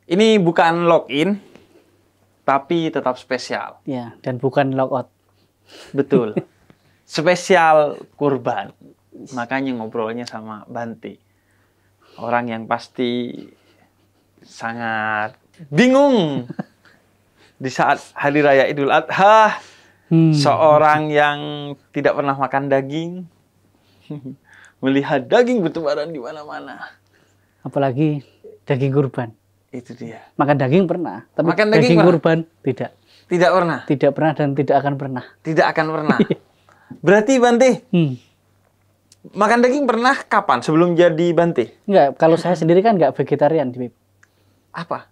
Ini bukan login, tapi tetap spesial. Ya, dan bukan logout. Betul. Spesial kurban. Makanya ngobrolnya sama Bante. Orang yang pasti sangat bingung di saat Hari Raya Idul Adha. Seorang yang tidak pernah makan daging. Melihat daging bertebaran di mana-mana. Apalagi daging kurban. Itu dia. Makan daging pernah, tapi Makan daging daging kurban tidak. Tidak pernah. Tidak pernah dan tidak akan pernah. Tidak akan pernah. Berarti Bante, makan daging pernah kapan? Sebelum jadi Bante? Enggak, kalau saya sendiri kan enggak vegetarian, Bib. Apa?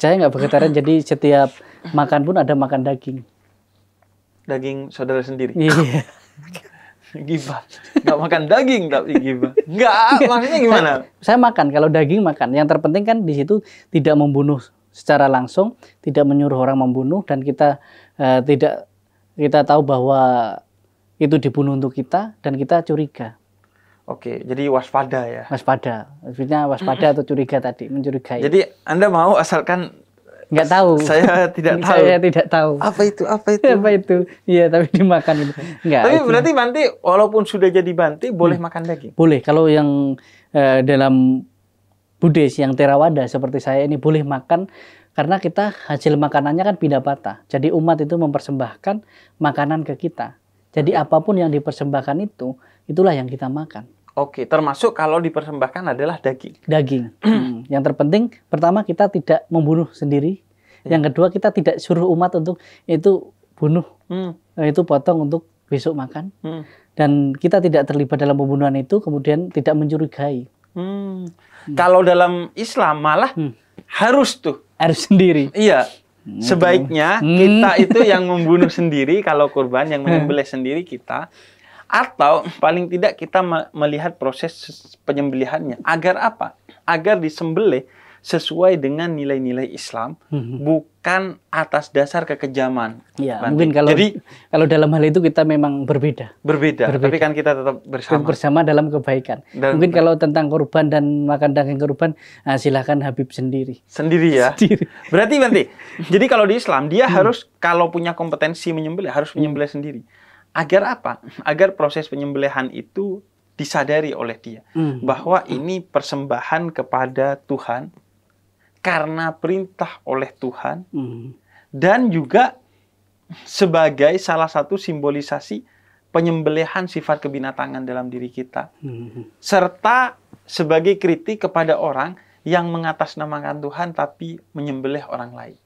Saya enggak vegetarian, jadi setiap makan pun ada makan daging. Daging saudara sendiri? Iya. Gibah. Nggak makan daging tapi gibah. Nggak, maksudnya gimana? Saya makan, kalau daging makan. Yang terpenting kan di situ tidak membunuh secara langsung, tidak menyuruh orang membunuh, dan kita kita tahu bahwa itu dibunuh untuk kita, dan kita curiga. Oke, jadi waspada ya. Waspada. Maksudnya waspada atau curiga tadi, mencurigai. Jadi Anda mau asalkan nggak tahu. Saya tidak tahu. Saya tidak tahu. Apa itu? Apa itu? Apa itu? Iya, tapi dimakan itu. Enggak. Tapi itu. berarti Bante walaupun sudah jadi Bante boleh makan daging? Boleh. Kalau yang dalam Buddhis yang Theravada seperti saya ini boleh makan karena kita hasil makanannya kan pindah patah. Jadi umat itu mempersembahkan makanan ke kita. Jadi apapun yang dipersembahkan itu, itulah yang kita makan. Oke, termasuk kalau dipersembahkan adalah daging. Daging. Yang terpenting, pertama kita tidak membunuh sendiri. Yang kedua, kita tidak suruh umat untuk itu bunuh. Itu potong untuk besok makan. Dan kita tidak terlibat dalam pembunuhan itu, kemudian tidak mencurigai. Kalau dalam Islam malah harus tuh. Harus sendiri. Iya. Sebaiknya kita itu yang membunuh sendiri kalau kurban, yang menyembelih sendiri kita. Atau paling tidak kita melihat proses penyembelihannya. Agar apa? Agar disembelih sesuai dengan nilai-nilai Islam, bukan atas dasar kekejaman. Ya, mungkin kalau dalam hal itu kita memang berbeda. Berbeda. Tapi kan kita tetap bersama. Bersama dalam kebaikan. Mungkin kalau tentang kurban dan makan daging kurban, silakan Habib sendiri. Sendiri ya? Sendiri. Berarti Bante, jadi kalau di Islam, dia harus, kalau punya kompetensi menyembelih, harus menyembelih sendiri. Agar apa? Agar proses penyembelihan itu disadari oleh dia. Bahwa ini persembahan kepada Tuhan, karena perintah oleh Tuhan, dan juga sebagai salah satu simbolisasi penyembelihan sifat kebinatangan dalam diri kita, serta sebagai kritik kepada orang yang mengatasnamakan Tuhan tapi menyembelih orang lain,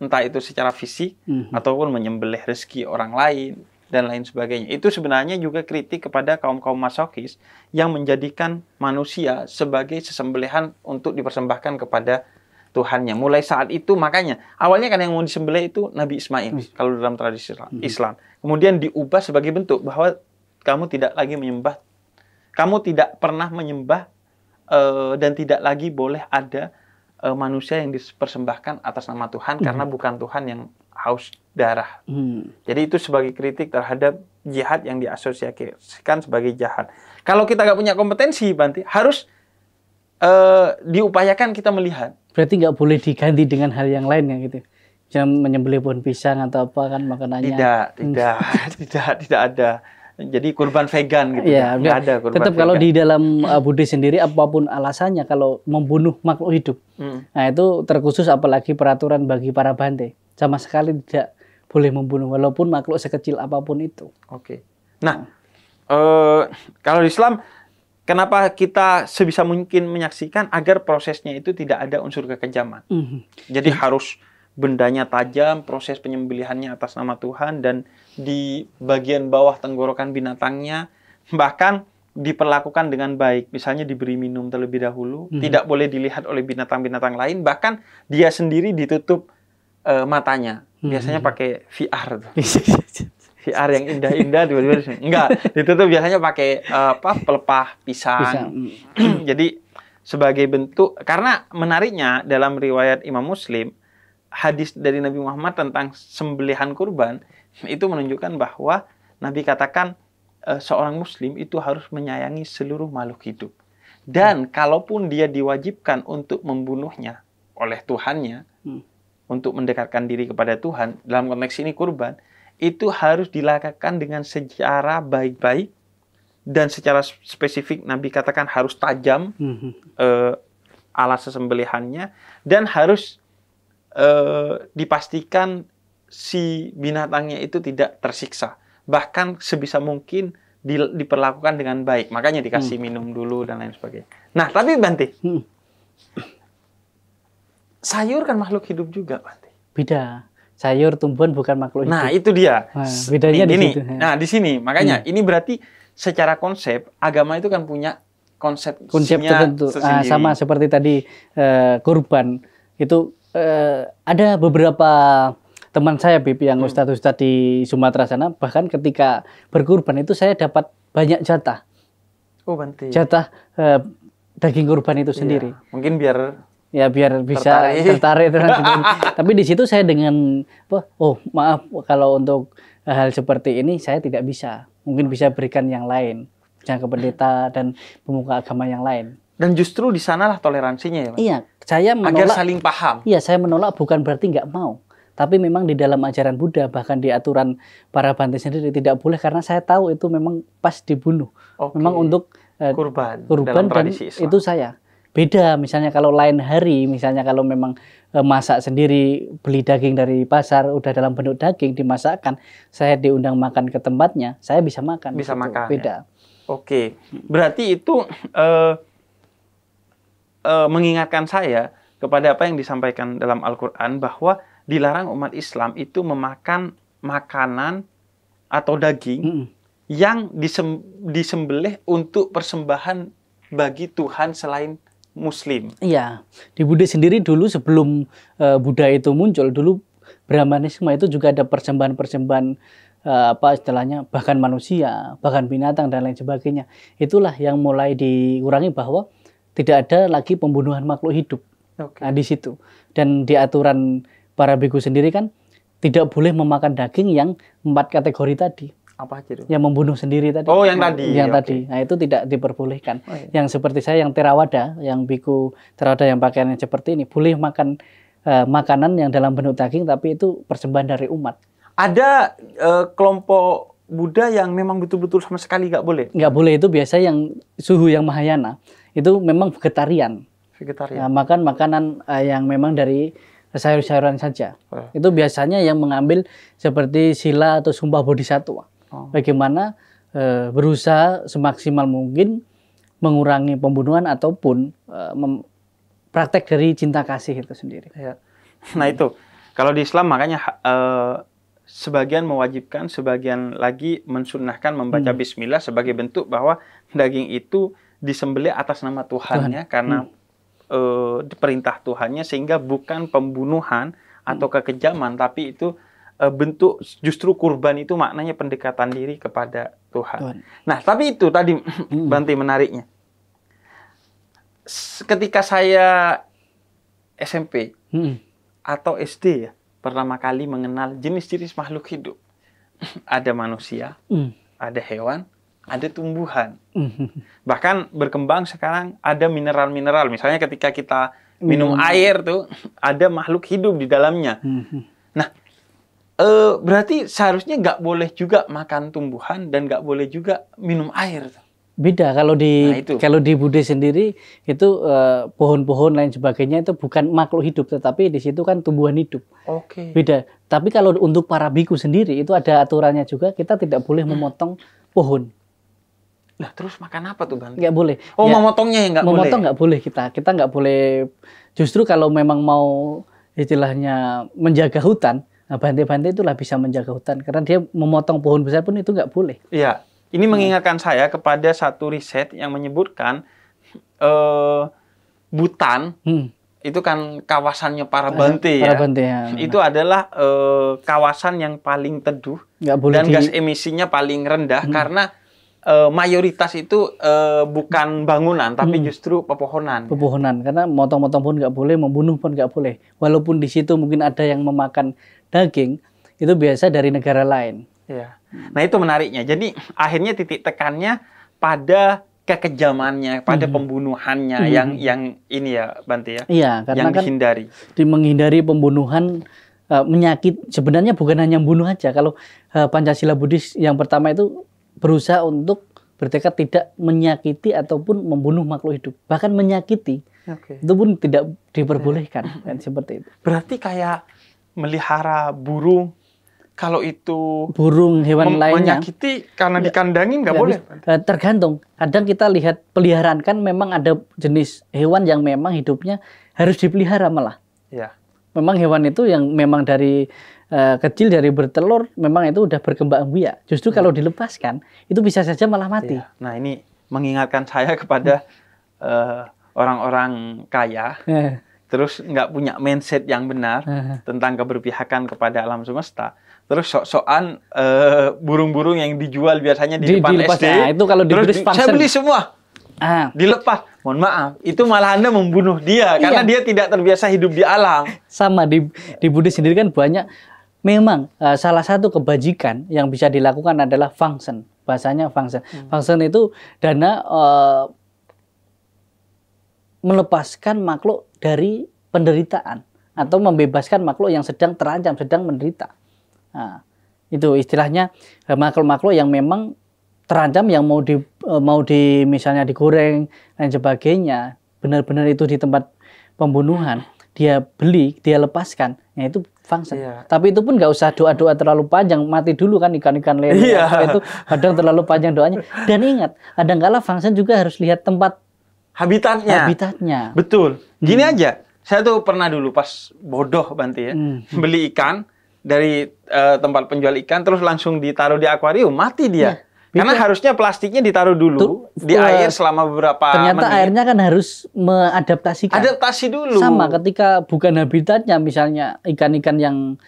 entah itu secara fisik ataupun menyembelih rezeki orang lain dan lain sebagainya. Itu sebenarnya juga kritik kepada kaum-kaum masokis yang menjadikan manusia sebagai sesembelihan untuk dipersembahkan kepada Tuhannya. Mulai saat itu, makanya awalnya kan yang mau disembelih itu Nabi Ismail kalau dalam tradisi Islam. Kemudian diubah sebagai bentuk bahwa kamu tidak lagi menyembah, kamu tidak pernah menyembah dan tidak lagi boleh ada manusia yang dipersembahkan atas nama Tuhan karena bukan Tuhan yang haus darah. Jadi itu sebagai kritik terhadap jihad yang diasosiasikan sebagai jahat. Kalau kita nggak punya kompetensi, Bante, harus diupayakan kita melihat. Berarti nggak boleh diganti dengan hal yang lain ya gitu. Jangan menyembelih pohon pisang atau apa kan makanannya. Tidak ada. Jadi kurban vegan gitu. Ya, nggak ada kurban tetap vegan. Kalau di dalam Buddhis sendiri apapun alasannya kalau membunuh makhluk hidup. Nah, itu terkhusus apalagi peraturan bagi para Bante. Sama sekali tidak boleh membunuh walaupun makhluk sekecil apapun itu. Oke. Nah, kalau di Islam kenapa kita sebisa mungkin menyaksikan agar prosesnya itu tidak ada unsur kekejaman. Jadi harus bendanya tajam, proses penyembelihannya atas nama Tuhan, dan di bagian bawah tenggorokan binatangnya bahkan diperlakukan dengan baik. Misalnya diberi minum terlebih dahulu, tidak boleh dilihat oleh binatang-binatang lain, bahkan dia sendiri ditutup matanya. Biasanya pakai VR tuh. VR yang indah-indah tiba-tiba enggak, ditutup biasanya pakai pelepah pisang. Jadi sebagai bentuk, karena menariknya dalam riwayat Imam Muslim, hadis dari Nabi Muhammad tentang sembelihan kurban itu menunjukkan bahwa Nabi katakan seorang muslim itu harus menyayangi seluruh makhluk hidup. Dan kalaupun dia diwajibkan untuk membunuhnya, oleh Tuhannya untuk mendekatkan diri kepada Tuhan, dalam konteks ini kurban, itu harus dilakukan dengan secara baik-baik dan secara spesifik Nabi katakan harus tajam alat sesembelihannya, dan harus dipastikan si binatangnya itu tidak tersiksa. Bahkan sebisa mungkin diperlakukan dengan baik. Makanya dikasih minum dulu dan lain sebagainya. Nah, tapi Bante, sayur kan makhluk hidup juga, Bante. Beda. Sayur, tumbuhan bukan makhluk hidup. Nah, itu dia. Nah, bedanya di situ. Nah, di sini. Makanya, ini berarti secara konsep, agama itu kan punya konsep tertentu. Sama seperti tadi kurban. Itu ada beberapa teman saya, Bib, yang ustadz-ustadz di Sumatera sana, bahkan ketika berkurban itu saya dapat banyak jatah. Oh, Bante. Jatah daging kurban itu sendiri. Mungkin biar bisa tertarik. Tapi di situ saya dengan maaf kalau untuk hal seperti ini saya tidak bisa. Mungkin bisa berikan yang lain, yang ke pendeta dan pemuka agama yang lain. Dan justru di sanalah toleransinya ya, Pak? Iya, saya menolak. Agar saling paham. Iya, saya menolak bukan berarti nggak mau. Tapi memang di dalam ajaran Buddha, bahkan di aturan para Bante sendiri tidak boleh, karena saya tahu itu memang pas dibunuh. Memang untuk kurban dan itu saya. Beda misalnya kalau lain hari, misalnya kalau memang masak sendiri, beli daging dari pasar, udah dalam bentuk daging, dimasakkan, saya diundang makan ke tempatnya, saya bisa makan. Bisa gitu. makan. Beda. Ya? Oke, berarti itu mengingatkan saya kepada apa yang disampaikan dalam Al-Quran, bahwa dilarang umat Islam itu memakan makanan atau daging yang disembelih untuk persembahan bagi Tuhan selain Muslim. Iya, di Buddha sendiri dulu sebelum Buddha itu muncul, dulu Brahmanisme itu juga ada persembahan-persembahan istilahnya, bahkan manusia, bahkan binatang dan lain sebagainya. Itulah yang mulai dikurangi, bahwa tidak ada lagi pembunuhan makhluk hidup. Nah, di situ. Dan di aturan para biku sendiri kan tidak boleh memakan daging yang 4 kategori tadi. Apa aja itu? Yang membunuh sendiri tadi. Oh, yang tadi. Yang tadi. Nah, itu tidak diperbolehkan. Yang seperti saya, yang Theravada, yang biku Theravada yang pakaiannya seperti ini, boleh makan makanan yang dalam bentuk daging, tapi itu persembahan dari umat. Ada kelompok Buddha yang memang betul-betul sama sekali nggak boleh? Nggak boleh, itu biasa yang suhu yang Mahayana. Itu memang vegetarian. Nah, makan makanan yang memang dari sayur-sayuran saja. Itu biasanya yang mengambil seperti sila atau sumpah bodhisattva. Bagaimana berusaha semaksimal mungkin mengurangi pembunuhan ataupun praktek dari cinta kasih itu sendiri. Ya. Nah itu, kalau di Islam makanya sebagian mewajibkan, sebagian lagi mensunnahkan membaca Bismillah sebagai bentuk bahwa daging itu disembelih atas nama Tuhannya, karena perintah Tuhannya, sehingga bukan pembunuhan atau kekejaman, tapi itu bentuk, justru kurban itu maknanya pendekatan diri kepada Tuhan. Nah, tapi itu tadi Bante menariknya. Ketika saya SMP atau SD ya, pertama kali mengenal jenis-jenis makhluk hidup. Ada manusia, ada hewan, ada tumbuhan. Bahkan berkembang sekarang ada mineral-mineral. Misalnya ketika kita minum air tuh ada makhluk hidup di dalamnya. Nah, berarti seharusnya nggak boleh juga makan tumbuhan dan nggak boleh juga minum air. Beda kalau di Buddha sendiri itu pohon-pohon lain sebagainya itu bukan makhluk hidup, tetapi di situ kan tumbuhan hidup. Beda. Tapi kalau untuk para biku sendiri itu ada aturannya juga, kita tidak boleh memotong pohon. Lah terus makan apa tuh Bante? Nggak boleh. Oh ya, memotongnya yang nggak boleh? Memotong nggak boleh kita nggak boleh. Justru kalau memang mau istilahnya menjaga hutan, nah Bante-Bante itulah bisa menjaga hutan. Karena dia memotong pohon besar pun itu nggak boleh. Iya, ini mengingatkan saya kepada satu riset yang menyebutkan Bhutan, itu kan kawasannya para Bante ya. Bante, ya. Itu adalah kawasan yang paling teduh dan gas emisinya paling rendah karena mayoritas itu bukan bangunan, tapi justru pepohonan. Pepohonan, karena motong-motong pun nggak boleh, membunuh pun nggak boleh. Walaupun di situ mungkin ada yang memakan daging, itu biasa dari negara lain. Ya. Nah itu menariknya. Jadi akhirnya titik tekannya pada kekejamannya, pada pembunuhannya yang ini ya, Bante ya. Iya, karena yang kan dihindari. Menghindari pembunuhan menyakit, sebenarnya bukan hanya membunuh aja. Kalau Pancasila Buddhis yang pertama itu berusaha untuk bertekad tidak menyakiti ataupun membunuh makhluk hidup, bahkan menyakiti itu pun tidak diperbolehkan. Kan, seperti itu. Berarti kayak melihara burung, kalau itu burung hewan lainnya menyakiti karena dikandangin nggak boleh. Tergantung. Kadang kita lihat peliharaan kan memang ada jenis hewan yang memang hidupnya harus dipelihara malah. Ya. Memang hewan itu yang memang dari kecil, dari bertelur, memang itu udah berkembang biak. Justru kalau dilepaskan, itu bisa saja malah mati. Ya. Nah, ini mengingatkan saya kepada orang-orang kaya, terus nggak punya mindset yang benar tentang keberpihakan kepada alam semesta. Terus sok-sokan burung-burung yang dijual biasanya di depan SD. Nah, itu kalau terus saya beli semua. Dilepas, mohon maaf, itu malah Anda membunuh dia karena dia tidak terbiasa hidup di alam. Sama di Buddhis sendiri kan banyak. Memang salah satu kebajikan yang bisa dilakukan adalah function, bahasanya function. Function itu dana melepaskan makhluk dari penderitaan atau membebaskan makhluk yang sedang terancam, sedang menderita. Nah, itu istilahnya makhluk-makhluk yang memang terancam, yang mau di misalnya digoreng dan sebagainya, benar-benar itu di tempat pembunuhan dia beli, dia lepaskan, ya itu function. Tapi itu pun nggak usah doa-doa terlalu panjang, mati dulu kan ikan-ikan lele. Itu kadang terlalu panjang doanya. Dan ingat, kadang-kala function juga harus lihat tempat habitatnya. Betul. Gini aja, saya tuh pernah dulu pas bodoh Bante ya, beli ikan dari tempat penjual ikan, terus langsung ditaruh di akuarium, mati dia. Karena harusnya plastiknya ditaruh dulu di air selama beberapa ternyata menit. Airnya kan harus mengadaptasikan. Adaptasi dulu. Sama ketika bukan habitatnya, misalnya ikan-ikan yang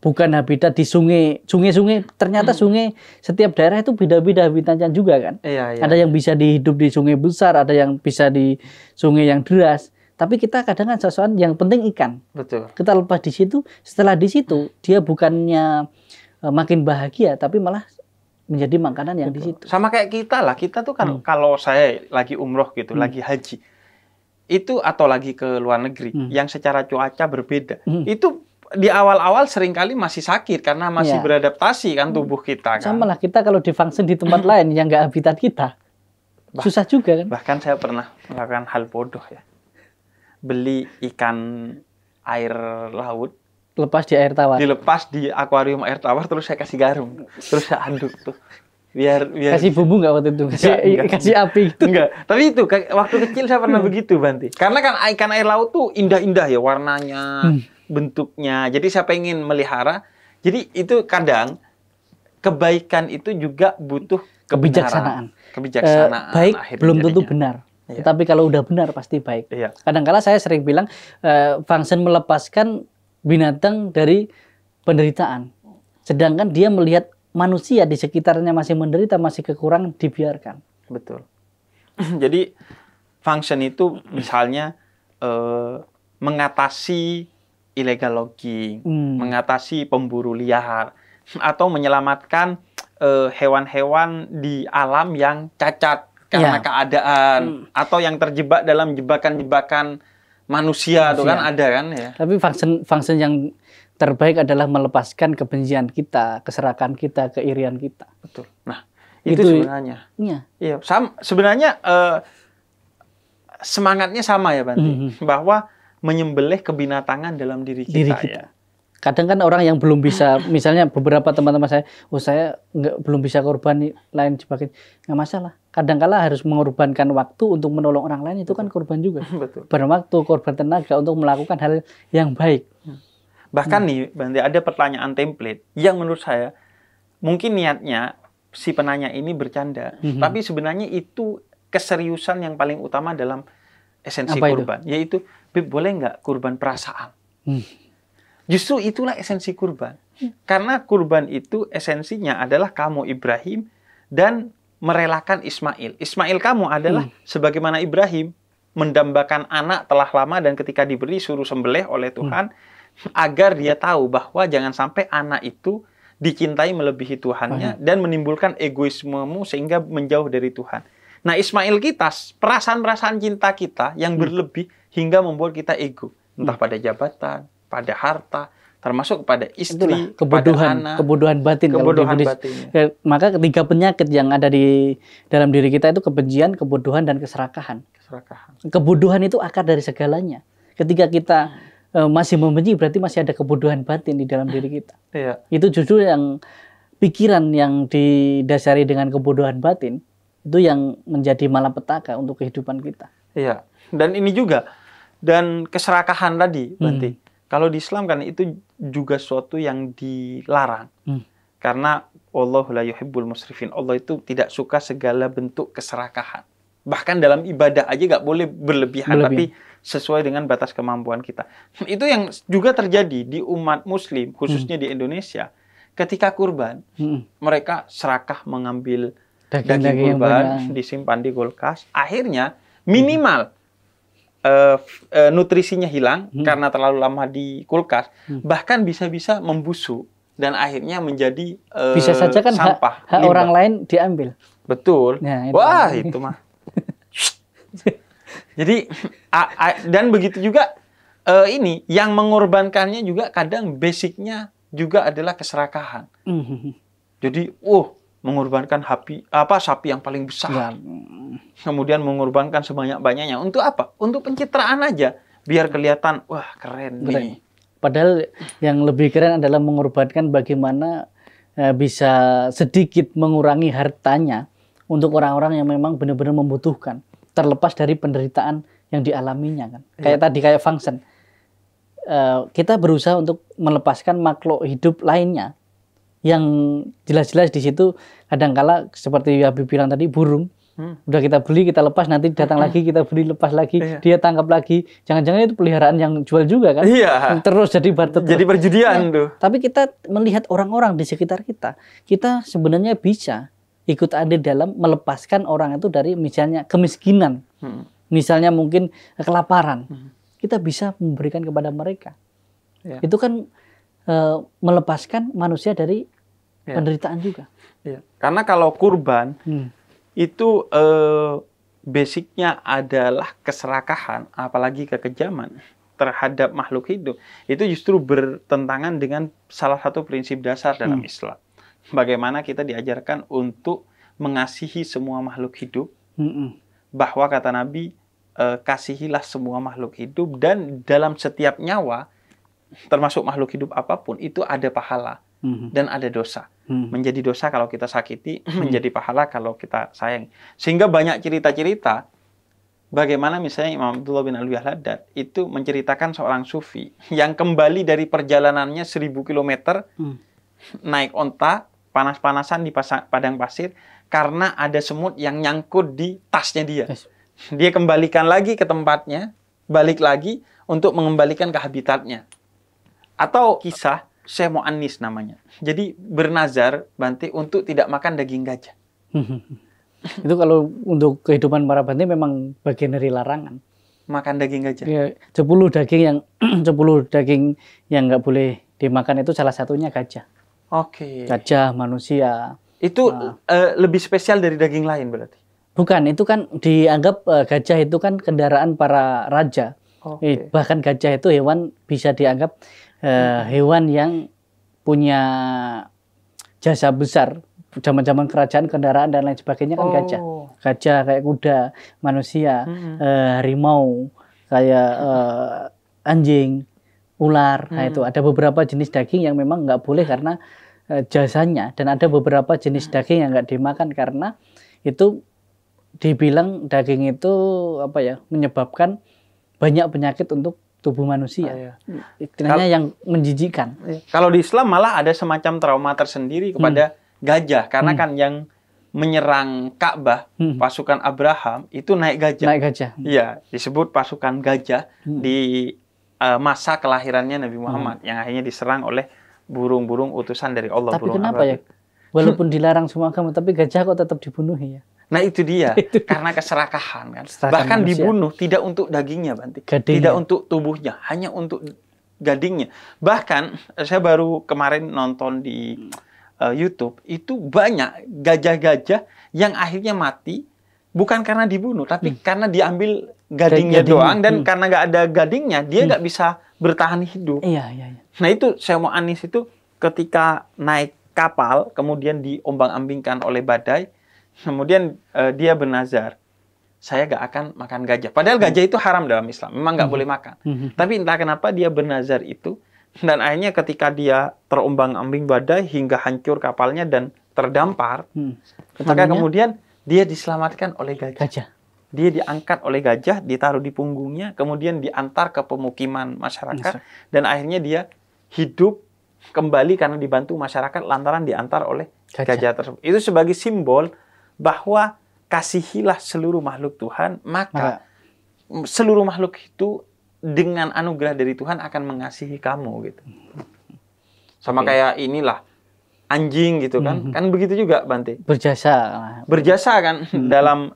bukan habitat di sungai-sungai, ternyata sungai setiap daerah itu beda-beda habitatnya juga kan. Ada yang bisa hidup di sungai besar, ada yang bisa di sungai yang deras. Tapi kita kadang kan sesuatu yang penting ikan. Betul. Kita lepas di situ, setelah di situ dia bukannya makin bahagia, tapi malah menjadi makanan yang di situ. Sama kayak kita lah, kita tuh kan kalau saya lagi umroh gitu, lagi haji, itu atau lagi ke luar negeri, yang secara cuaca berbeda, itu di awal-awal seringkali masih sakit karena masih beradaptasi kan tubuh kita. Kan? Sama lah kita kalau di function di tempat lain yang nggak habitat kita, susah juga kan. Bahkan saya pernah melakukan hal bodoh ya, beli ikan air laut, lepas di air tawar. Dilepas di akuarium air tawar, terus saya kasih garam, terus saya aduk tuh, biar kasih bumbu nggak waktu itu, kasih api gitu. Enggak, tapi itu waktu kecil saya pernah begitu Bante, karena kan ikan air laut tuh indah-indah ya warnanya, bentuknya, jadi saya pengen melihara. Jadi itu kadang kebaikan itu juga butuh kebijaksanaan. Baik belum tentu benar. Tapi kalau udah benar pasti baik. Kadang-kala saya sering bilang function melepaskan binatang dari penderitaan. Sedangkan dia melihat manusia di sekitarnya masih menderita, masih kekurangan, dibiarkan. Betul. Jadi function itu misalnya mengatasi illegal logging, mengatasi pemburu liar, atau menyelamatkan hewan-hewan di alam yang cacat karena keadaan, atau yang terjebak dalam jebakan-jebakan manusia tuh kan ada kan ya. Tapi function yang terbaik adalah melepaskan kebencian kita, keserakahan kita, keirian kita. Betul. Nah, itu sebenarnya. Iya, sebenarnya semangatnya sama ya Bante, bahwa menyembelih kebinatangan dalam diri kita. Ya. Kadang kan orang yang belum bisa, misalnya beberapa teman-teman saya, saya belum bisa korban lain sebagainya, nggak masalah. Kadang-kala harus mengorbankan waktu untuk menolong orang lain, itu kan korban juga. Betul. Berwaktu, korban tenaga untuk melakukan hal yang baik. Bahkan nih, Bante, ada pertanyaan template yang menurut saya mungkin niatnya si penanya ini bercanda, tapi sebenarnya itu keseriusan yang paling utama dalam esensi kurban, yaitu, Beb, boleh nggak kurban perasaan? Justru itulah esensi kurban. Karena kurban itu esensinya adalah kamu Ibrahim dan merelakan Ismail. Ismail kamu adalah sebagaimana Ibrahim mendambakan anak telah lama dan ketika diberi suruh sembelih oleh Tuhan agar dia tahu bahwa jangan sampai anak itu dicintai melebihi Tuhannya dan menimbulkan egoismemu sehingga menjauh dari Tuhan. Nah, Ismail kita, perasaan-perasaan cinta kita yang berlebih hingga membuat kita ego, entah pada jabatan, pada harta, termasuk kepada istri, kepada anak, kebodohan batin. Batin. Maka ketiga penyakit yang ada di dalam diri kita itu kebencian, kebodohan, dan keserakahan. Kebodohan itu akar dari segalanya. Ketika kita masih membenci, berarti masih ada kebodohan batin di dalam diri kita. Iya. Itu justru yang pikiran yang didasari dengan kebodohan batin itu yang menjadi malapetaka untuk kehidupan kita. Iya. Dan ini juga dan keserakahan tadi, Bante. Kalau di Islam kan itu juga suatu yang dilarang. Karena Allahu la yuhibbul musrifin. Allah itu tidak suka segala bentuk keserakahan. Bahkan dalam ibadah aja nggak boleh berlebihan, tapi sesuai dengan batas kemampuan kita. Itu yang juga terjadi di umat muslim, khususnya di Indonesia. Ketika kurban, mereka serakah mengambil daging kurban, disimpan di kulkas. Akhirnya minimal nutrisinya hilang karena terlalu lama di kulkas, bahkan bisa-bisa membusuk dan akhirnya menjadi bisa saja kan sampah, hak orang lain diambil. Betul. Nah, wah, itu mah. Jadi dan begitu juga ini yang mengorbankannya juga kadang basicnya juga adalah keserakahan. Jadi, mengorbankan sapi yang paling besar. Kemudian mengorbankan sebanyak-banyaknya. Untuk apa? Untuk pencitraan aja. Biar kelihatan, wah keren nih. Padahal yang lebih keren adalah mengorbankan bagaimana bisa sedikit mengurangi hartanya untuk orang-orang yang memang benar-benar membutuhkan. Terlepas dari penderitaan yang dialaminya kan. Kayak tadi, kayak function. Kita berusaha untuk melepaskan makhluk hidup lainnya. Yang jelas-jelas di situ kadangkala seperti Habib bilang tadi, burung udah kita beli, kita lepas, nanti datang lagi, kita beli, lepas lagi, dia tangkap lagi, jangan-jangan itu peliharaan yang jual juga kan, terus jadi barter, jadi perjudian tuh. Tapi kita melihat orang-orang di sekitar kita sebenarnya bisa ikut andil dalam melepaskan orang itu dari misalnya kemiskinan, misalnya mungkin kelaparan, kita bisa memberikan kepada mereka. Itu kan melepaskan manusia dari penderitaan juga. Karena kalau kurban itu basicnya adalah keserakahan, apalagi kekejaman terhadap makhluk hidup. Itu justru bertentangan dengan salah satu prinsip dasar dalam Islam. Bagaimana kita diajarkan untuk mengasihi semua makhluk hidup, bahwa kata Nabi, kasihilah semua makhluk hidup, dan dalam setiap nyawa, termasuk makhluk hidup apapun, itu ada pahala dan ada dosa. Menjadi dosa kalau kita sakiti, menjadi pahala kalau kita sayang. Sehingga banyak cerita-cerita bagaimana misalnya Imam Abdullah bin Alwi Al-Haddad itu menceritakan seorang sufi yang kembali dari perjalanannya 1000 km naik onta, panas-panasan di padang pasir karena ada semut yang nyangkut di tasnya dia. Dia kembalikan lagi ke tempatnya, balik lagi untuk mengembalikan ke habitatnya. Atau kisah Syekh Mu'annis namanya. Jadi bernazar, Bante, untuk tidak makan daging gajah. Itu kalau untuk kehidupan para Bante memang bagian dari larangan. Makan daging gajah. Ya, 10 daging yang nggak boleh dimakan itu salah satunya gajah. Oke. Gajah, manusia. Itu lebih spesial dari daging lain berarti? Bukan, itu kan dianggap gajah itu kan kendaraan para raja. Bahkan gajah itu hewan bisa dianggap hewan yang punya jasa besar zaman-zaman kerajaan, kendaraan dan lain sebagainya kan gajah. Gajah kayak kuda, manusia, harimau, kayak anjing, ular. Nah itu ada beberapa jenis daging yang memang nggak boleh karena jasanya, dan ada beberapa jenis daging yang nggak dimakan karena itu dibilang daging itu menyebabkan banyak penyakit untuk tubuh manusia. Istilahnya yang menjijikkan. Kalau di Islam malah ada semacam trauma tersendiri kepada gajah, karena kan yang menyerang Ka'bah, pasukan Abraham itu naik gajah. Naik gajah. Iya, disebut pasukan gajah di masa kelahirannya Nabi Muhammad yang akhirnya diserang oleh burung-burung utusan dari Allah. Tapi kenapa ya? Walaupun dilarang semua agama, tapi gajah kok tetap dibunuh ya? Nah itu dia, karena keserakahan kan. Bahkan manusia dibunuh tidak untuk dagingnya, Bante. Tidak untuk tubuhnya, hanya untuk gadingnya. Bahkan saya baru kemarin nonton di YouTube itu banyak gajah-gajah yang akhirnya mati bukan karena dibunuh, tapi karena diambil gadingnya doang, dan karena nggak ada gadingnya dia nggak bisa bertahan hidup. Iya. Nah itu Syekh Mu'anis itu ketika naik kapal kemudian diombang-ambingkan oleh badai, kemudian dia bernazar, saya nggak akan makan gajah. Padahal gajah itu haram dalam Islam, memang nggak boleh makan. Tapi entah kenapa dia bernazar itu, dan akhirnya ketika dia terombang-ambing badai hingga hancur kapalnya dan terdampar, maka kemudian dia diselamatkan oleh gajah. Dia diangkat oleh gajah, ditaruh di punggungnya, kemudian diantar ke pemukiman masyarakat, dan akhirnya dia hidup kembali karena dibantu masyarakat lantaran diantar oleh gajah tersebut. Itu sebagai simbol bahwa kasihilah seluruh makhluk Tuhan, maka seluruh makhluk itu dengan anugerah dari Tuhan akan mengasihi kamu gitu. Sama kayak inilah anjing gitu kan. Kan begitu juga Bante. Berjasa kan dalam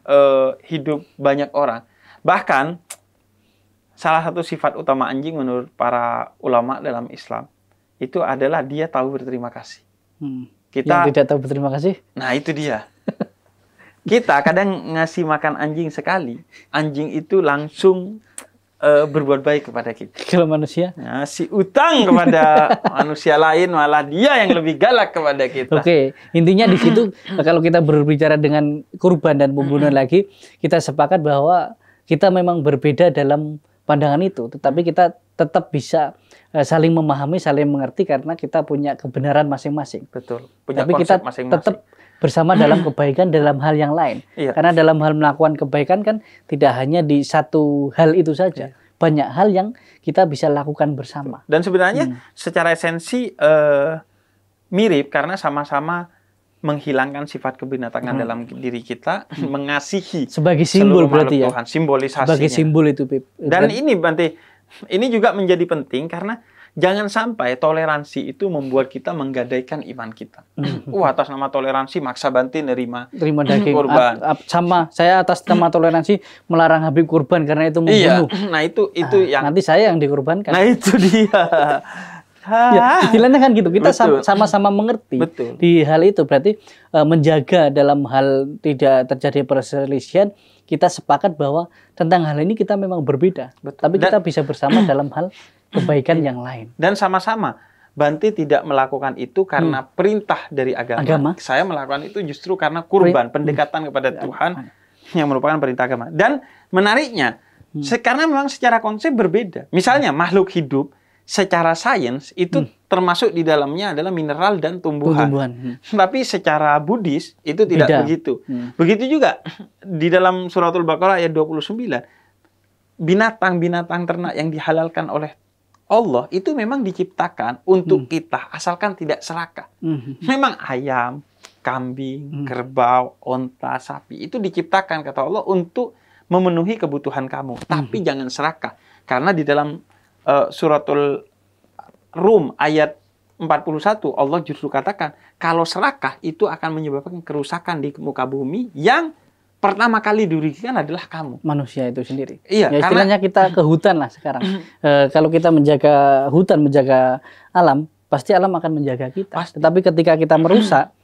hidup banyak orang. Bahkan salah satu sifat utama anjing menurut para ulama dalam Islam itu adalah dia tahu berterima kasih. Kita yang tidak tahu berterima kasih. Nah, itu dia. Kita kadang ngasih makan anjing sekali, anjing itu langsung berbuat baik kepada kita. Kalau manusia ngasih utang kepada manusia lain, malah dia yang lebih galak kepada kita. Oke, intinya di situ kalau kita berbicara dengan kurban dan pembunuhan lagi, kita sepakat bahwa kita memang berbeda dalam pandangan itu, tetapi kita tetap bisa saling memahami, saling mengerti karena kita punya kebenaran masing-masing. Betul. Punya tapi kita masing-masing. Tetap bersama dalam kebaikan dalam hal yang lain. Iya. Karena dalam hal melakukan kebaikan kan tidak hanya di satu hal itu saja. Iya. Banyak hal yang kita bisa lakukan bersama. Dan sebenarnya secara esensi mirip karena sama-sama menghilangkan sifat kebinatangan dalam diri kita, mengasihi sebagai simbol berarti ya. Tuhan, simbolisasinya. Sebagai simbol itu, Pip. Dan ini Bante, ini juga menjadi penting karena jangan sampai toleransi itu membuat kita menggadaikan iman kita. Atas nama toleransi maksa Bante terima daging kurban. Sama saya atas nama toleransi melarang Habib kurban karena itu membunuh. Iya. Nah itu yang nanti saya yang dikurbankan. Nah itu dia. Ya, istilahnya kan gitu. Kita sama-sama mengerti di hal itu. Berarti menjaga dalam hal tidak terjadi perselisihan, kita sepakat bahwa tentang hal ini kita memang berbeda. Tapi kita bisa bersama dalam hal kebaikan yang lain. Dan sama-sama Bante tidak melakukan itu karena perintah dari agama. Saya melakukan itu justru karena kurban, pendekatan kepada Tuhan yang merupakan perintah agama. Dan menariknya, karena memang secara konsep berbeda. Misalnya makhluk hidup secara sains itu termasuk di dalamnya adalah mineral dan tumbuhan. Tapi secara Buddhis itu tidak begitu. Begitu juga di dalam Suratul Baqarah ayat 29. Binatang-binatang ternak yang dihalalkan oleh Allah itu memang diciptakan untuk kita asalkan tidak serakah. Memang ayam, kambing, kerbau, onta, sapi itu diciptakan kata Allah untuk memenuhi kebutuhan kamu. Tapi jangan serakah. Karena di dalam Suratul Rum ayat 41 Allah justru katakan kalau serakah itu akan menyebabkan kerusakan di muka bumi yang pertama kali dirugikan adalah kamu, manusia itu sendiri. Iya, ya, istilahnya kita ke hutan lah sekarang. Kalau kita menjaga hutan, menjaga alam, pasti alam akan menjaga kita. Tetapi ketika kita merusak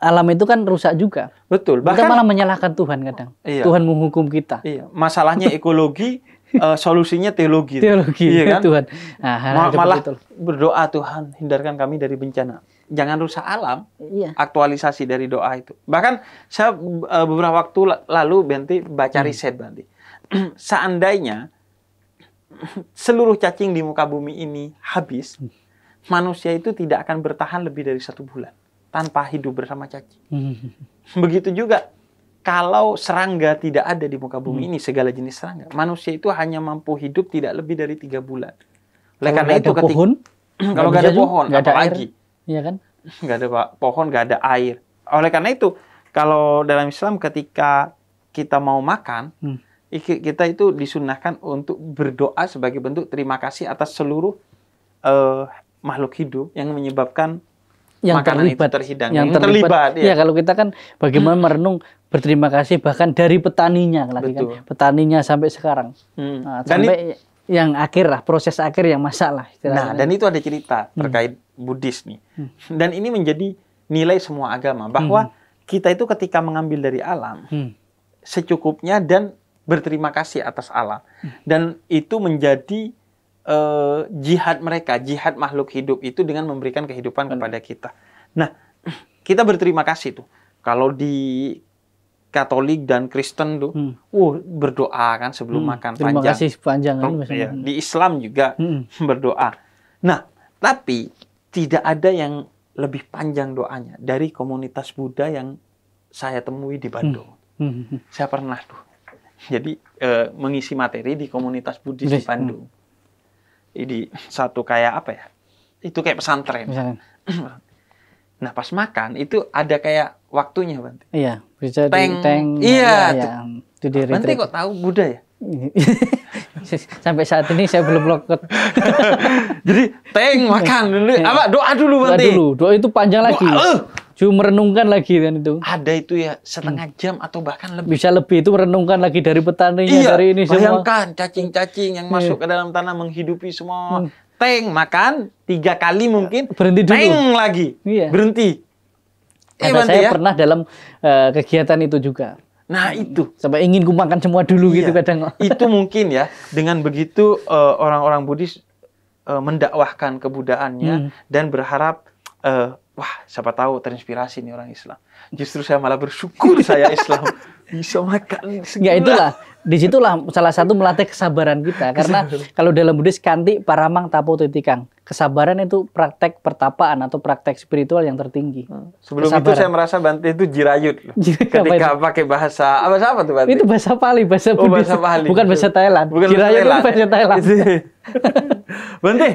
alam itu kan rusak juga. Betul. Bahkan kita malah menyalahkan Tuhan kadang. Iya. Tuhan menghukum kita. Iya. Masalahnya ekologi, solusinya teologi. Teologi, iya kan? Tuhan. Nah, malah berdoa Tuhan hindarkan kami dari bencana. Jangan rusak alam. Iya. Aktualisasi dari doa itu. Bahkan saya beberapa waktu lalu Bante baca riset Bante. Seandainya seluruh cacing di muka bumi ini habis, manusia itu tidak akan bertahan lebih dari 1 bulan tanpa hidup bersama cacing. Begitu juga kalau serangga tidak ada di muka bumi ini, segala jenis serangga, manusia itu hanya mampu hidup tidak lebih dari 3 bulan. Oleh karena itu pohon, kalau nggak ada pohon, nggak ada air, lagi? Iya kan? Nggak ada pohon, nggak ada air. Oleh karena itu, kalau dalam Islam ketika kita mau makan, kita itu disunahkan untuk berdoa sebagai bentuk terima kasih atas seluruh makhluk hidup yang menyebabkan yang makanan terlibat, itu terhidang. Yang terlibat. Ya, kalau kita kan bagaimana merenung berterima kasih bahkan dari petaninya lagi kan. Petaninya sampai sekarang. Dan sampai yang akhir lah, proses akhir yang masalah. Nah, dan itu ada cerita terkait Buddhis nih. Dan ini menjadi nilai semua agama bahwa kita itu ketika mengambil dari alam secukupnya dan berterima kasih atas alam. Dan itu menjadi jihad mereka, jihad makhluk hidup itu dengan memberikan kehidupan kepada kita. Nah, kita berterima kasih tuh. Kalau di Katolik dan Kristen tuh, berdoa kan sebelum makan terima panjang. kasih panjang kan, Ya, di Islam juga berdoa. Nah, tapi tidak ada yang lebih panjang doanya dari komunitas Buddha yang saya temui di Bandung. Saya pernah tuh, jadi mengisi materi di komunitas Buddhis di Bandung. Ini satu kayak apa ya? Itu kayak pesantren. Nah, pas makan itu ada kayak waktunya, Bante. Iya, bisa Teng. Iya, Ya. Itu di Bante retreat. kok tahu Buddha ya? Sampai saat ini saya belum lokot. Jadi makan dulu. Apa doa dulu, Doa Bante? dulu. Doa itu panjang lagi. Cuma merenungkan lagi kan itu. Ada itu ya setengah jam atau bahkan lebih. Bisa lebih itu merenungkan lagi dari petaninya, dari ini semua. Bayangkan cacing-cacing yang masuk ke dalam tanah menghidupi semua. Makan 3 kali mungkin. Berhenti dulu. Lagi. Iya. Berhenti. Karena Bante saya ya? pernah dalam kegiatan itu juga. Nah, itu. Sampai ingin ku makan semua dulu gitu kadang. Itu mungkin ya, dengan begitu orang-orang Buddhis mendakwahkan kebudayaannya dan berharap wah, siapa tahu terinspirasi nih orang Islam. Justru saya malah bersyukur saya Islam bisa makan segala. Ya itulah, disitulah salah satu melatih kesabaran kita. Karena kalau dalam Buddhis kanti paramang tapo titikang. Kesabaran itu praktek pertapaan atau praktek spiritual yang tertinggi. Sebelum itu saya merasa Bante itu jirayut. Ketika pakai bahasa apa tuh Bante? Itu bahasa Pali, bahasa Buddhis. Bahasa Pali. Bukan bahasa Thailand. Bukan Jirayut itu bahasa Thailand. Bante,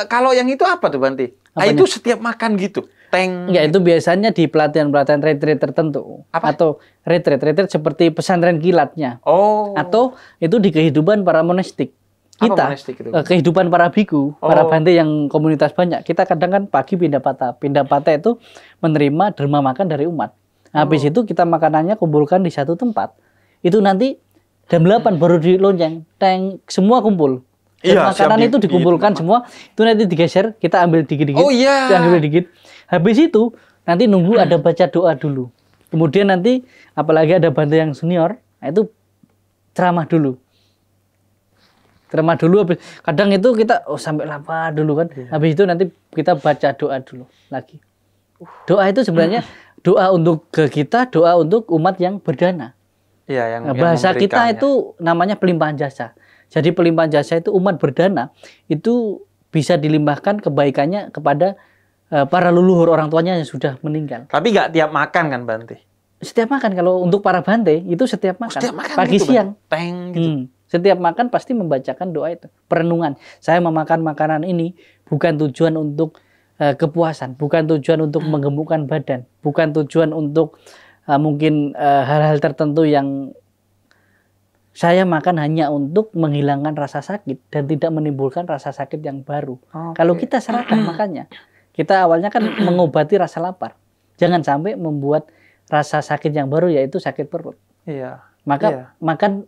kalau yang itu apa tuh Bante? Itu setiap makan gitu. Ya itu biasanya di pelatihan-pelatihan retreat tertentu. Apa? Atau retreat seperti pesantren kilatnya. Oh. Atau itu di kehidupan para monastik. Kita, kehidupan para biku, para Bante yang komunitas banyak. Kita kadang kan pagi pindah patah. Pindah patah itu menerima derma makan dari umat. Habis itu kita makanannya kumpulkan di satu tempat. Itu nanti jam 8 baru dilonceng. Semua kumpul. Dan makanan itu dikumpulkan semua. Itu nanti digeser, kita ambil dikit-dikit. Kita ambil dikit. Habis itu nanti nunggu ada baca doa dulu. Kemudian nanti apalagi ada Bante yang senior, nah itu ceramah dulu. Ceramah dulu, kadang itu kita sampai lapar dulu kan. Habis itu nanti kita baca doa dulu lagi. Doa itu sebenarnya doa untuk ke kita, doa untuk umat yang berdana. Iya, yang bahasa kita itu namanya pelimpahan jasa. Jadi pelimpahan jasa itu umat berdana itu bisa dilimpahkan kebaikannya kepada para leluhur orang tuanya yang sudah meninggal. Tapi nggak tiap makan kan Bante? Setiap makan. Kalau untuk para Bante itu setiap makan. Pagi gitu, siang. Gitu. Setiap makan pasti membacakan doa itu. Perenungan. Saya memakan makanan ini bukan tujuan untuk kepuasan. Bukan tujuan untuk menggemukkan badan. Bukan tujuan untuk mungkin hal-hal tertentu yang saya makan hanya untuk menghilangkan rasa sakit dan tidak menimbulkan rasa sakit yang baru. Kalau kita seragam makannya, kita awalnya kan mengobati rasa lapar. Jangan sampai membuat rasa sakit yang baru, yaitu sakit perut. Iya. Maka makan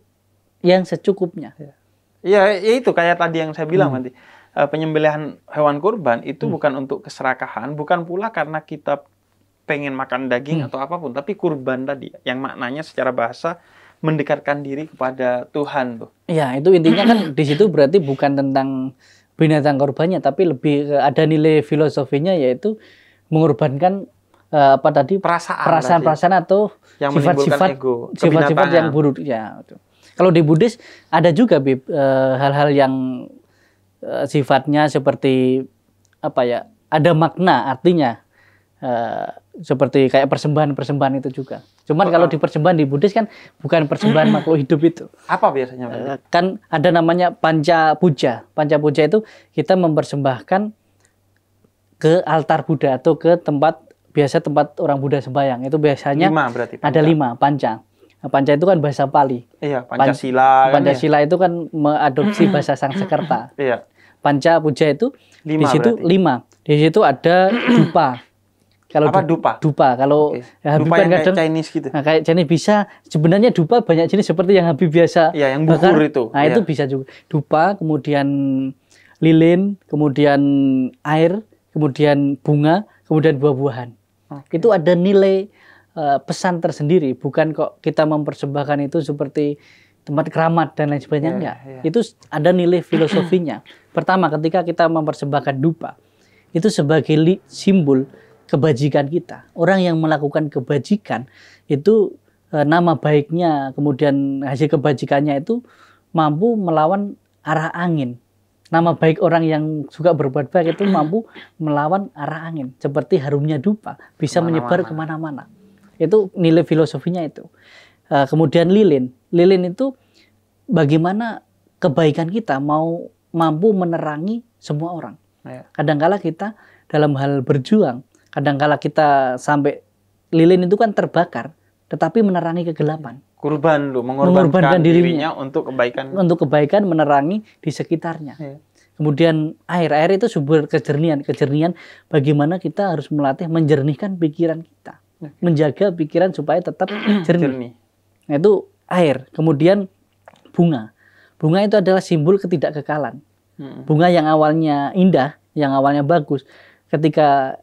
yang secukupnya. Iya, itu kayak tadi yang saya bilang nanti. Penyembelihan hewan kurban itu bukan untuk keserakahan, bukan pula karena kita pengen makan daging atau apapun, tapi kurban tadi yang maknanya secara bahasa mendekatkan diri kepada Tuhan tuh. Iya, itu intinya kan di situ berarti bukan tentang binatang korbannya, tapi lebih ada nilai filosofinya, yaitu mengorbankan apa tadi perasaan-perasaan atau yang sifat-sifat yang buruk ya. Kalau di Buddhis ada juga hal-hal yang sifatnya seperti apa ya, ada makna artinya seperti kayak persembahan itu juga. Cuman kalau di persembahan di Buddhis kan bukan persembahan makhluk hidup itu. Apa biasanya? Kan ada namanya panca puja. Panca puja itu kita mempersembahkan ke altar Buddha atau ke tempat orang Buddha sembahyang. Itu biasanya 5 berarti panca. Ada 5 panca. Nah, panca itu kan bahasa Pali. Iya, Pancasila. Pancasila itu kan mengadopsi bahasa Sanskerta. Iya. Panca puja itu 5 di situ 5. Di situ ada dupa. Kalau Apa dupa? Dupa. Kalau Oke. Habib Dupa kan yang kayak kadang Chinese gitu. nah, kayak jenis bisa sebenarnya dupa banyak jenis seperti yang Habib biasa Iya, yang bukur bakar. itu. Nah, Iya. itu bisa juga. Dupa, kemudian lilin, kemudian air, kemudian bunga, kemudian buah-buahan. Oke. Itu ada nilai pesan tersendiri, bukan kok kita mempersembahkan itu seperti tempat keramat dan lain sebagainya. Iya, Enggak. iya. Itu ada nilai filosofinya. Pertama, ketika kita mempersembahkan dupa, itu sebagai simbol kebajikan kita. Orang yang melakukan kebajikan itu nama baiknya, kemudian hasil kebajikannya itu mampu melawan arah angin. Nama baik orang yang suka berbuat baik itu mampu melawan arah angin. Seperti harumnya dupa, bisa menyebar kemana-mana. Itu nilai filosofinya itu. Kemudian lilin. Lilin itu bagaimana kebaikan kita mampu menerangi semua orang. Ya. Kadangkala kita dalam hal berjuang, kadangkala kita sampai lilin itu kan terbakar, tetapi menerangi kegelapan. Kurban lu, mengorbankan dirinya untuk kebaikan. Untuk kebaikan menerangi di sekitarnya. Ya. Kemudian air itu sumber kejernihan. Kejernihan bagaimana kita harus melatih menjernihkan pikiran kita. Menjaga pikiran supaya tetap jernih. Nah, itu air. Kemudian bunga. Bunga itu adalah simbol ketidakkekalan. Bunga yang awalnya indah, yang awalnya bagus, ketika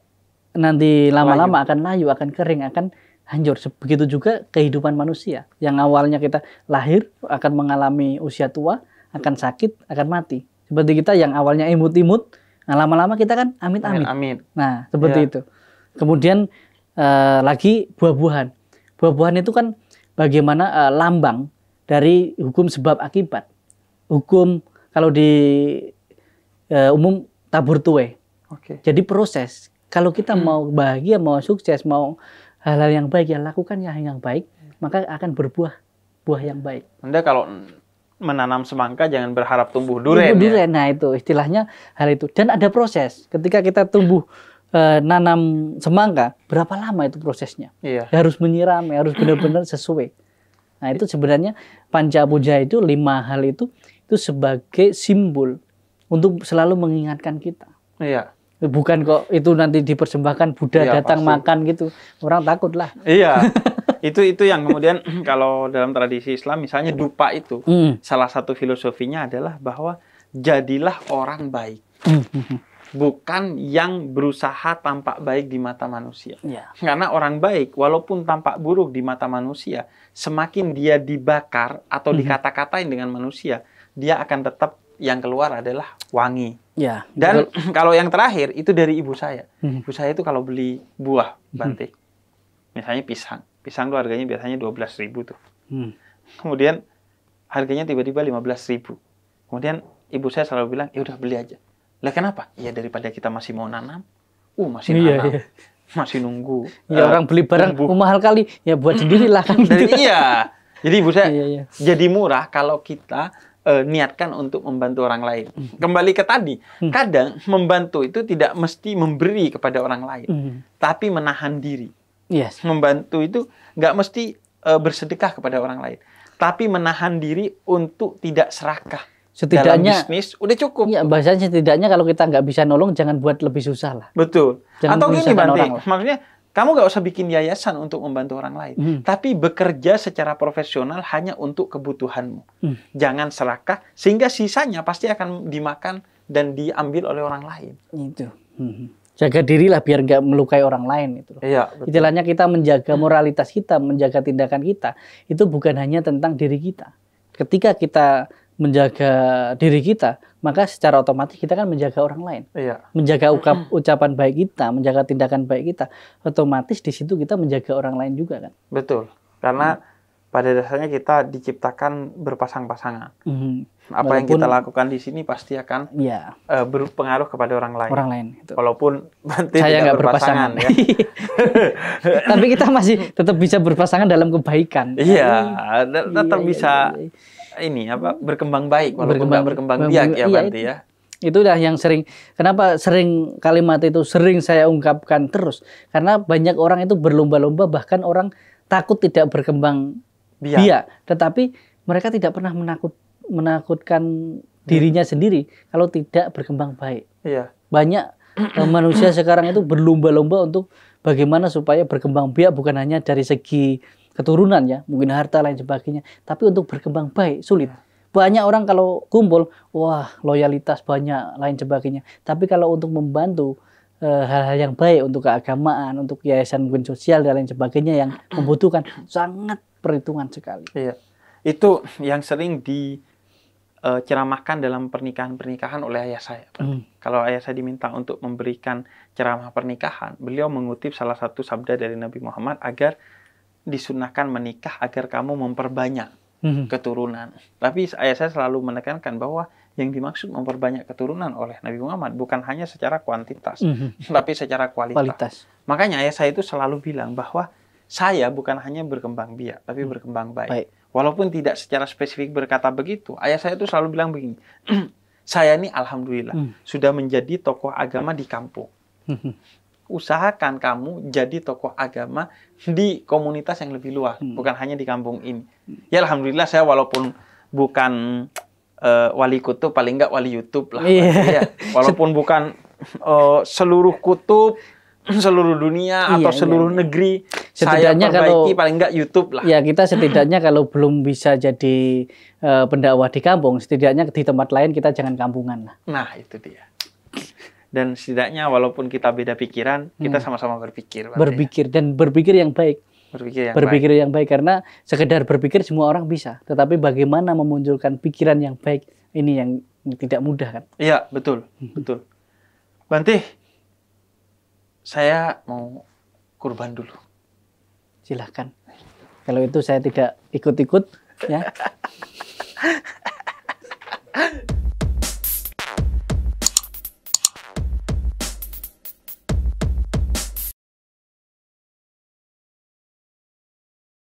nanti lama-lama akan layu, akan kering, akan hancur. Begitu juga kehidupan manusia. Yang awalnya kita lahir, akan mengalami usia tua, akan sakit, akan mati. Seperti kita yang awalnya imut-imut, nah lama-lama kita kan amit-amit. Nah, seperti itu. Kemudian lagi buah-buahan. Buah-buahan itu kan bagaimana lambang dari hukum sebab akibat. Hukum kalau di umum tabur tuai. Jadi proses. Kalau kita mau bahagia, mau sukses, mau hal-hal yang baik, ya lakukan yang baik, maka akan berbuah yang baik. Anda kalau menanam semangka jangan berharap tumbuh duren. Duren, nah itu istilahnya hal itu. Dan ada proses. Ketika kita tumbuh nanam semangka, berapa lama itu prosesnya? Iya. Harus menyiram, harus benar-benar sesuai. Nah itu sebenarnya panca puja itu 5 hal itu sebagai simbol untuk selalu mengingatkan kita. Iya. Bukan kok itu nanti dipersembahkan Buddha datang pasti makan gitu, orang takut lah. Iya. itu yang kemudian kalau dalam tradisi Islam misalnya dupa itu salah satu filosofinya adalah bahwa jadilah orang baik. Bukan yang berusaha tampak baik di mata manusia. Ya. Karena orang baik, walaupun tampak buruk di mata manusia, semakin dia dibakar atau dikata-katain dengan manusia, dia akan tetap yang keluar adalah wangi. Ya. Dan kalau yang terakhir, itu dari ibu saya. Ibu saya itu kalau beli buah, Bante, misalnya pisang. Pisang itu harganya biasanya 12.000 tuh. Kemudian harganya tiba-tiba 15.000. Kemudian ibu saya selalu bilang, ya udah beli aja. Lah kenapa? Ya daripada kita masih mau nanam, masih nanam, masih nunggu. Ya orang beli barang mahal kali, ya buat sendirilah kan. Iya. Jadi ibu saya jadi murah kalau kita niatkan untuk membantu orang lain. Kembali ke tadi, kadang membantu itu tidak mesti memberi kepada orang lain, tapi menahan diri. Yes. Membantu itu nggak mesti bersedekah kepada orang lain, tapi menahan diri untuk tidak serakah. Setidaknya dalam bisnis udah cukup. Iya, bahasanya setidaknya kalau kita nggak bisa nolong, jangan buat lebih susah lah. Betul. Jangan atau gini Bante, lah. maksudnya kamu nggak usah bikin yayasan untuk membantu orang lain, tapi bekerja secara profesional hanya untuk kebutuhanmu. Jangan serakah, sehingga sisanya pasti akan dimakan dan diambil oleh orang lain. Itu. Jaga diri lah biar nggak melukai orang lain itu. Iya. Betul. Istilahnya kita menjaga moralitas kita, menjaga tindakan kita, itu bukan hanya tentang diri kita. Ketika kita menjaga diri kita, maka secara otomatis kita kan menjaga orang lain. Iya. Menjaga ucapan baik kita, menjaga tindakan baik kita, otomatis di situ kita menjaga orang lain juga kan. Betul. Karena pada dasarnya kita diciptakan berpasang-pasangan. Apa yang kita lakukan di sini pasti akan berpengaruh kepada orang lain. Orang lain. Itu. Walaupun Bante saya tidak berpasangan ya. Tapi kita masih tetap bisa berpasangan dalam kebaikan. Iya, tetap bisa. Ini berkembang baik walaupun nggak berkembang biak ya Bante ya. Itulah yang kenapa sering kalimat itu sering saya ungkapkan terus, karena banyak orang itu berlomba-lomba, bahkan orang takut tidak berkembang biak, tetapi mereka tidak pernah menakutkan dirinya sendiri kalau tidak berkembang baik. Iya. Banyak manusia sekarang itu berlomba-lomba untuk bagaimana supaya berkembang biak bukan hanya dari segi keturunan ya, mungkin harta lain sebagainya, tapi untuk berkembang baik sulit. Banyak orang kalau kumpul, wah loyalitas banyak lain sebagainya. Tapi kalau untuk membantu hal-hal yang baik untuk keagamaan, untuk yayasan mungkin sosial dan lain sebagainya yang membutuhkan, sangat perhitungan sekali. Iya. Itu yang sering diceramahkan dalam pernikahan-pernikahan oleh ayah saya. Kalau ayah saya diminta untuk memberikan ceramah pernikahan, beliau mengutip salah satu sabda dari Nabi Muhammad agar disunahkan menikah agar kamu memperbanyak keturunan. Tapi ayah saya selalu menekankan bahwa yang dimaksud memperbanyak keturunan oleh Nabi Muhammad bukan hanya secara kuantitas, tapi secara kualitas. Makanya ayah saya itu selalu bilang bahwa saya bukan hanya berkembang biak, tapi berkembang baik. Walaupun tidak secara spesifik berkata begitu, ayah saya itu selalu bilang begini, saya ini alhamdulillah sudah menjadi tokoh agama di kampung. Usahakan kamu jadi tokoh agama di komunitas yang lebih luas, bukan hanya di kampung ini. Ya alhamdulillah saya walaupun bukan wali kutub, paling enggak wali YouTube lah. Ya. Walaupun bukan seluruh kutub, seluruh dunia atau seluruh negeri, setidaknya saya perbaiki paling enggak YouTube lah. Ya kita setidaknya kalau belum bisa jadi pendakwah di kampung, setidaknya di tempat lain kita jangan kampungan lah. Nah itu dia. Dan setidaknya walaupun kita beda pikiran, kita sama-sama berpikir. Berpikir dan berpikir yang baik. Berpikir yang baik karena sekedar berpikir semua orang bisa, tetapi bagaimana memunculkan pikiran yang baik ini yang tidak mudah kan? Iya betul, betul. Bante, saya mau kurban dulu. Silahkan. Kalau itu saya tidak ikut-ikut ya.